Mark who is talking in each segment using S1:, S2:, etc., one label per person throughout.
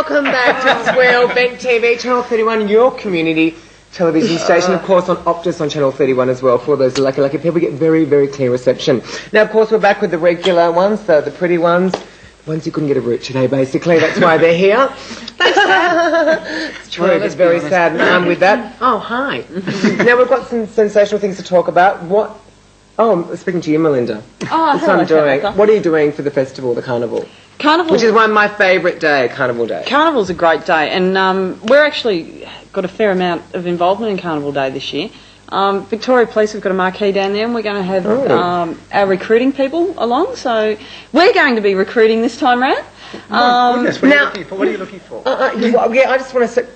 S1: welcome back to SQUEAL TV, Channel 31, your community television station, of course on Optus on Channel 31 as well. For those lucky people, we get very, very clear reception. Now, of course, we're back with the regular ones, the pretty ones. Ones you couldn't get a route today, basically. That's why they're here. That's sad. It's true. Well, it's very sad. With that, oh, hi. Now, we've got some sensational things to talk about. What? Oh, I'm speaking to you, Melinda.
S2: Oh,
S1: hello, Tabitha. What are you doing for the festival, the carnival?
S2: Carnival.
S1: Which is one of my favourite day, Carnival Day.
S2: Carnival's a great day, and we're actually got a fair amount of involvement in Carnival Day this year. Victoria Police have got a marquee down there, and we're going to have our recruiting people along. So we're going to be recruiting this time round.
S3: Goodness, what are you looking for?
S1: Yeah, I just want to say,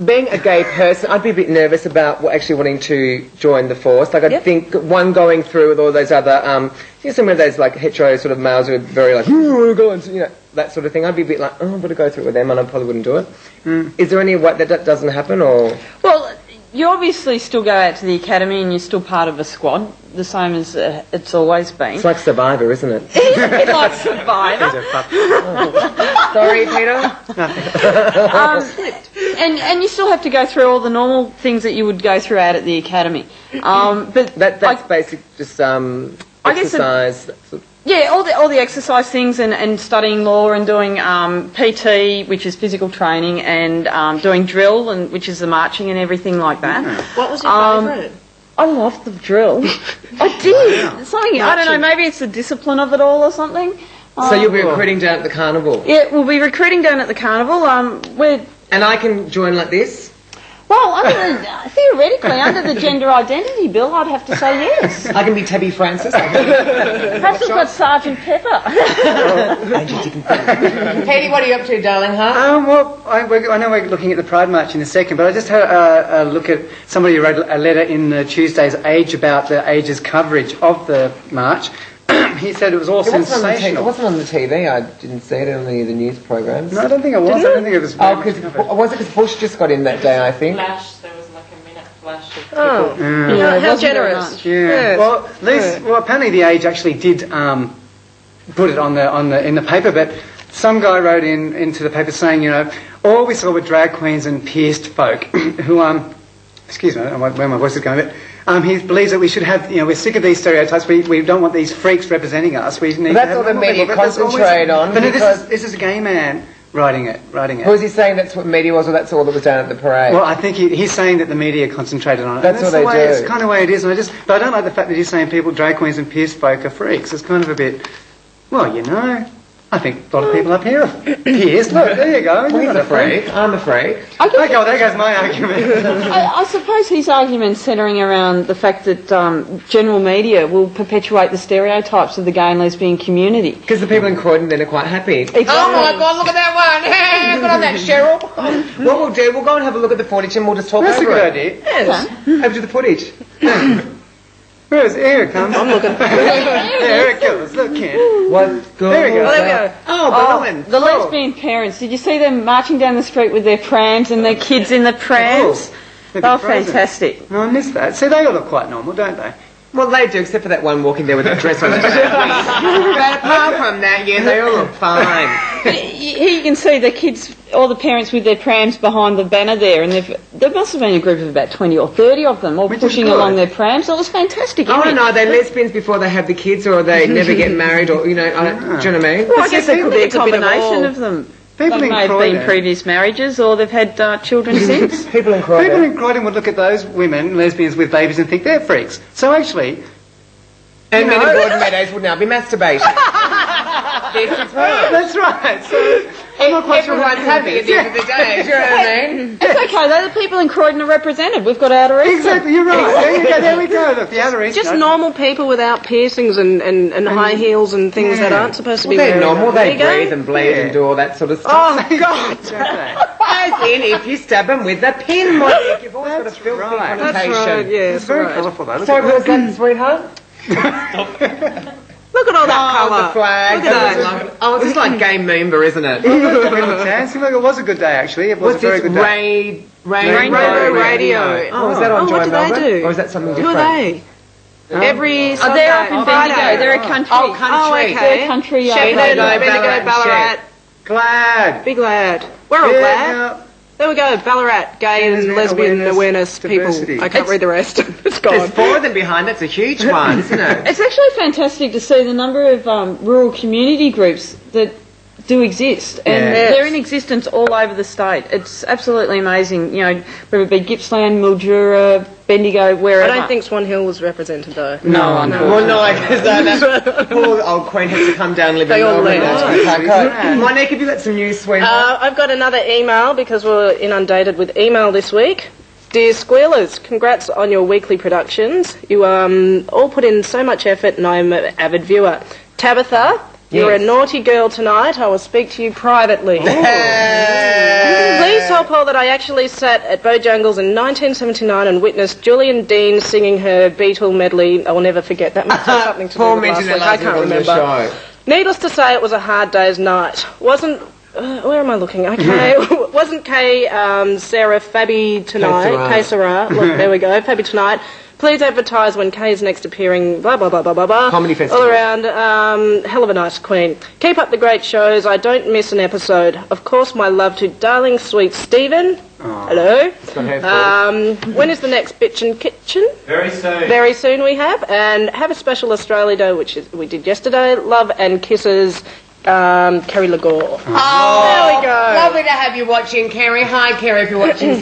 S1: being a gay person, I'd be a bit nervous about actually wanting to join the force. Like, I think one going through with all those other, some of those like hetero sort of males who are very like, that sort of thing. I'd be a bit like, I'm going to go through it with them, and I probably wouldn't do it. Is there any way that doesn't happen, or? Well,
S2: you obviously still go out to the academy and you're still part of a squad, the same as it's always been.
S1: It's like Survivor, isn't it?
S2: It's a bit like Survivor.
S1: Sorry, Peter.
S2: And you still have to go through all the normal things that you would go through out at the academy. But
S1: that's basic, just exercise.
S2: Yeah, all the exercise things and studying law and doing PT, which is physical training, and doing drill, and which is the marching and everything like that.
S4: What was your favourite?
S2: I loved the drill. I did. Wow. Something, I don't know, maybe it's the discipline of it all or something.
S1: So you'll be recruiting down at the carnival?
S2: Yeah, we'll be recruiting down at the carnival.
S1: And I can join like this?
S2: Well, theoretically, under the gender identity bill, I'd have to say yes.
S1: I can be Tabby Francis.
S2: Perhaps we've got Sergeant Pepper.
S1: Katie, what are you up to, darling,
S3: Well, I know we're looking at the Pride March in a second, but I just had a look at somebody who wrote a letter in Tuesday's Age about the Age's coverage of the march. He said it was all sensational.
S1: It wasn't on the TV. I didn't see it on any of the news programs.
S3: No, I don't think it was. I don't think it was.
S1: Was it because Bush just got in that day, I think?
S4: There was like a minute flash of people.
S2: Yeah,
S4: how generous.
S3: Yeah. Well, apparently the Age actually did put it in the paper, but some guy wrote into the paper saying, all we saw were drag queens and pierced folk who excuse me, I don't know where my voice is going a bit. He believes that we should have, we're sick of these stereotypes. We don't want these freaks representing us. We need
S1: that's all the media concentrate on.
S3: But this is a gay man writing it.
S1: Was he saying that's what media was, or that's all that was done at the parade?
S3: Well, I think he's saying that the media concentrated on it.
S1: That's what they do.
S3: It's kind of the way it is. But I don't like the fact that he's saying people, drag queens and pierced folk are freaks. It's kind of a bit, I think a lot of people up here are pierced. Look, there you go.
S1: He's a freak. I'm a freak.
S3: Okay, well, there goes my argument.
S2: I suppose his argument's centering around the fact that general media will perpetuate the stereotypes of the gay and lesbian community.
S1: Because the people in Croydon then are quite happy.
S2: Exactly.
S1: Oh my God, look at that one. Hey, put on that, Cheryl. What we'll do, we'll go and have a look at the footage and we'll just talk
S3: That's
S1: over
S3: a good
S1: it.
S3: idea.
S1: Yes. Over to the footage.
S3: Here it comes. I'm looking. There it goes. Look, kid.
S1: There we go. Oh,
S2: the lesbian parents. Did you see them marching down the street with their prams and their kids in the prams? They were fantastic.
S3: No, I missed that. See, they all look quite normal, don't they?
S1: Well, they do, except for that one walking there with that dress on. But apart from that, yeah, they all look fine.
S2: Here you can see the kids, all the parents with their prams behind the banner there, and there must have been a group of about 20 or 30 of them all pushing along their prams. It was fantastic.
S1: I don't know, are they lesbians before they have the kids, or they never get married, or, do you know what I mean?
S2: Well, I guess there could be a combination of them.
S3: People
S2: they may have been previous marriages, or they've had children since.
S1: People in Croydon
S3: would look at those women, lesbians with babies, and think they're freaks. So actually...
S1: And men in Gordon Meadows would now be masturbating.
S3: That's right. So
S1: everyone's happy at the end of the day, do you know what I mean?
S2: It's okay, though, the people in Croydon are represented. We've got outer east.
S3: Exactly, you're right. There we go. Look, the outer east.
S4: Just normal people without piercings and high heels and things that aren't supposed to be
S1: they're normal. They breathe and bleed and do all that sort of stuff.
S4: Oh, God.
S1: As in, if you stab them with a pin, Monique, you've always got a filthy connotation.
S4: That's right, yeah.
S3: It's very colourful, though.
S1: So who's that, sweetheart?
S4: Look at all that colour.
S1: The flag.
S4: Look at that.
S1: It's just like Game Moomba, isn't it?
S3: Seemed like it was a good day, actually. It was a very good day.
S1: Rainbow
S4: Radio.
S1: Oh, is that on Joy
S4: what do
S1: Melbourne?
S4: they do?
S1: Or is that something
S4: Who
S1: different?
S4: are they? Every Sunday.
S2: They're up in Bendigo. They're a country.
S1: Oh, country.
S4: Okay.
S2: They're a country.
S4: Bendigo, Ballarat.
S3: Glad.
S4: Be glad. We're all glad. There we go, Ballarat, gay and lesbian awareness
S3: diversity.
S4: people. I can't read the rest. It's gone.
S1: There's 4 of them behind. That's a huge one, isn't it?
S2: It's actually fantastic to see the number of rural community groups that do exist, and they're in existence all over the state. It's absolutely amazing. You know, whether it be Gippsland, Mildura, Bendigo, wherever.
S4: I don't think Swan Hill was represented though.
S1: No, unfortunately. Well, no, because that poor old queen has to come down and live in Melbourne. Monique, have you got some news, sweetheart?
S4: I've got another email because we're inundated with email this week. Dear Squealers, congrats on your weekly productions. You all put in so much effort and I'm an avid viewer. Tabitha, you're a naughty girl tonight. I will speak to you privately. Please tell Paul that I actually sat at Bojangles in 1979 and witnessed Julian Dean singing her Beatle medley. I will never forget. That must have something to do with last week. I can't remember. Needless to say, it was a hard day's night. Where am I looking? Okay. Wasn't Kay, Sarah, Fabi tonight? Kay Sarah. Look, there we go. Fabi tonight. Please advertise when Kay is next appearing, blah, blah, blah, blah, blah, blah.
S1: Comedy festival.
S4: All around, hell of a nice queen. Keep up the great shows. I don't miss an episode. Of course, my love to darling, sweet Stephen. Hello. When is the next Bitchin' Kitchen?
S5: Very soon.
S4: Very soon we have. And have a special Australia Day, which we did yesterday. Love and kisses, Kerrie Le Gore.
S1: There we go. Lovely to have you watching, Kerrie. Hi, Kerrie, if you're watching.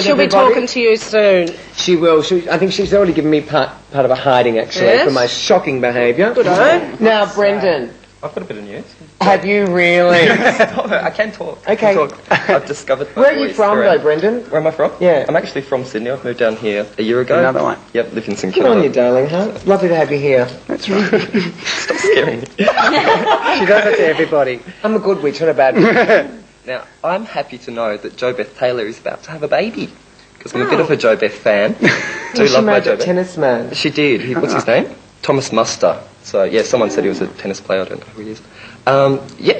S4: She'll be talking to you soon.
S1: She will. I think she's already given me part of a hiding, actually, for my shocking behaviour.
S4: Good-o.
S1: Now, Brendan.
S5: I've got a bit of news.
S1: Have you really?
S5: Stop it, I can talk.
S1: Okay.
S5: I've discovered my
S1: Where are you
S5: voice
S1: from, though, Brendan?
S5: Where am I from?
S1: Yeah.
S5: I'm actually from Sydney. I've moved down here a year ago.
S3: Another one.
S5: Yep, live in St
S1: Good
S5: Kilda.
S1: on you, darling, huh? Lovely to have you here.
S3: That's right.
S5: Stop scaring me.
S3: She does it to everybody.
S1: I'm a good witch, not a bad witch.
S5: Now, I'm happy to know that Jo Beth Taylor is about to have a baby. Because I'm a bit of a Jo Beth fan. Do
S1: She
S5: love my
S1: married
S5: Jo
S1: that
S5: Beth.
S1: tennis man.
S5: She did. What's his name? Thomas Muster. So, yeah, someone said he was a tennis player. I don't know who he is.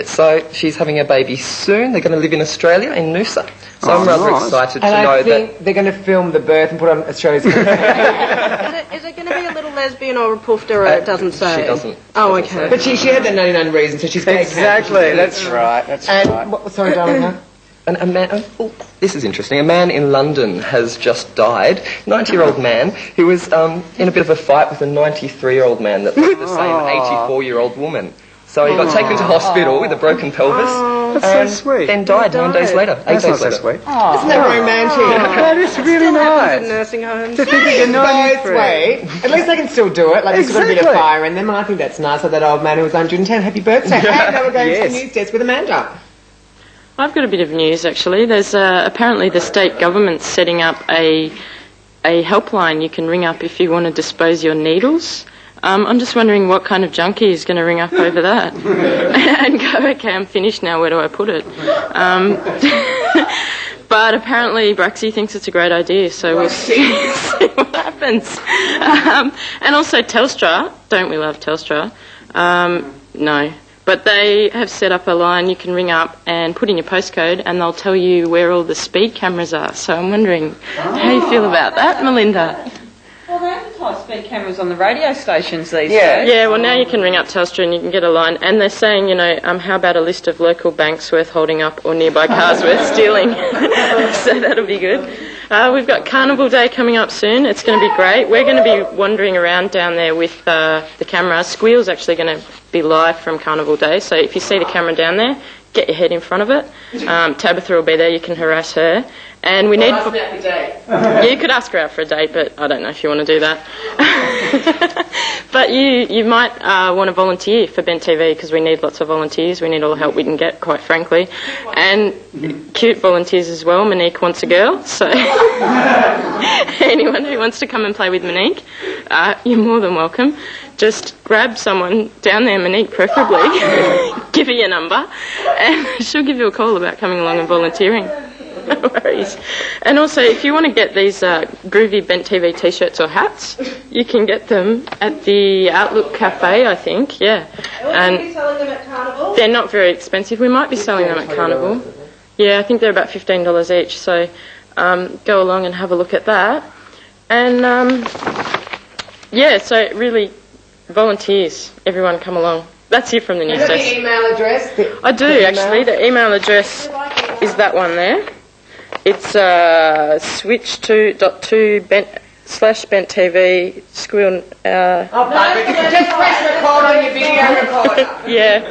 S5: So she's having a baby soon. They're going to live in Australia, in Noosa. So I'm rather excited to know
S1: I think they're going to film the birth and put it on Australia's
S4: Is it going to be a little lesbian or a poofter, or it doesn't say?
S5: She doesn't.
S4: Oh,
S5: Doesn't
S4: okay.
S5: say.
S1: But she had the 99 reasons, so she's gay.
S3: Exactly. That's right. That's right.
S1: Sorry, darling, huh?
S5: And a man, this is interesting. A man in London has just died. 90-year-old man who was in a bit of a fight with a 93-year-old man that loved the same 84-year-old woman. So he got taken to hospital with a broken pelvis.
S3: That's so sweet.
S5: Then died 9 days later.
S3: That's
S5: 8
S3: not
S5: days
S3: so
S5: later.
S3: sweet.
S1: Isn't that romantic?
S3: That is really
S4: In
S3: nice.
S4: nursing homes.
S3: To think that you're
S1: Both
S3: 93.
S1: way. At least they can still do it. Like, there's got a bit of
S3: Exactly.
S1: fire in them, and I think that's nice. Like that old man who was 110. Happy birthday. And now we're going to the news desk with Amanda.
S6: I've got a bit of news, actually. There's apparently the state government's setting up a helpline you can ring up if you want to dispose your needles. I'm just wondering what kind of junkie is going to ring up over that and go, okay, I'm finished now, where do I put it? But apparently Braxy thinks it's a great idea, so we'll see what happens. And also Telstra, don't we love Telstra? No. But they have set up a line you can ring up and put in your postcode and they'll tell you where all the speed cameras are. So I'm wondering how you feel about that, Melinda?
S2: Well, they advertise speed cameras on the radio stations these days.
S6: Yeah, well, now you can ring up Telstra and you can get a line. And they're saying, how about a list of local banks worth holding up or nearby cars worth stealing? So that'll be good. We've got Carnival Day coming up soon. It's going to be great. We're going to be wandering around down there with the camera. Squeal's actually going to be live from Carnival Day. So if you see the camera down there, get your head in front of it. Tabitha will be there. You can harass her. And we need...
S1: Ask me out for a date.
S6: Yeah, you could ask her out for a date, but I don't know if you want to do that. But you might want to volunteer for Bent TV because we need lots of volunteers. We need all the help we can get, quite frankly. And cute volunteers as well. Monique wants a girl, so anyone who wants to come and play with Monique, you're more than welcome. Just grab someone down there, Monique preferably, give her your number, and she'll give you a call about coming along and volunteering. No worries. And also, if you want to get these groovy Bent TV t-shirts or hats, you can get them at the Outlook Cafe, I think, yeah.
S4: Are we selling them at Carnival?
S6: They're not very expensive. We might be selling them at Carnival. Yeah, I think they're about $15 each, so go along and have a look at that. And, so really, volunteers, everyone come along. That's here from the news
S1: Is that
S6: desk.
S1: the email address?
S6: I do, actually. The email address is that one there. It's switch2.2/bent.tv squeal.
S1: Just press record on your video recorder.
S6: Yeah,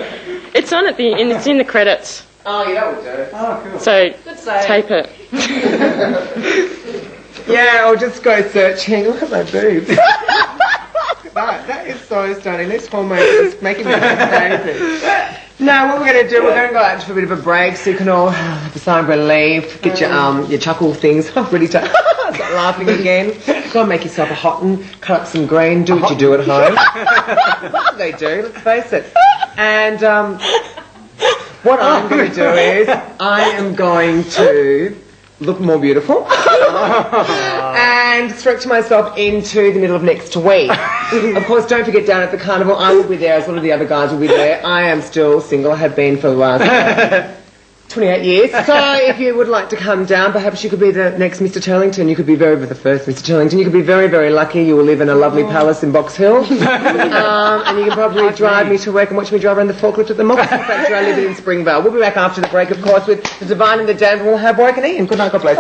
S6: it's on it's in the credits.
S1: Oh, yeah, that will do.
S3: Oh, cool.
S6: So tape it.
S1: Yeah, I'll just go searching. Look at my boobs. That is so stunning. This hormone is making me crazy. Now, what we're going to do, we're going to go out for a bit of a break so you can all have a sigh of relief, get your chuckle things ready to start laughing again. Go and make yourself a hot one, cut up some green, do what you do at home. What do they do? Let's face it. And what I'm going to do is I am going to look more beautiful and stretch myself into the middle of next week. Of course, don't forget down at the carnival, I will be there as one of the other guys will be there. I am still single, I have been for the last 28 years. So if you would like to come down, perhaps you could be the next Mr. Turlington. You could be the first Mr. Turlington. You could be very, very lucky. You will live in a lovely palace in Box Hill. And you can probably drive me to work and watch me drive around the forklift at the moccasin factory. I live in Springvale. We'll be back after the break, of course, with the Divine and the Damned. We'll have work and eat. Good night, God bless.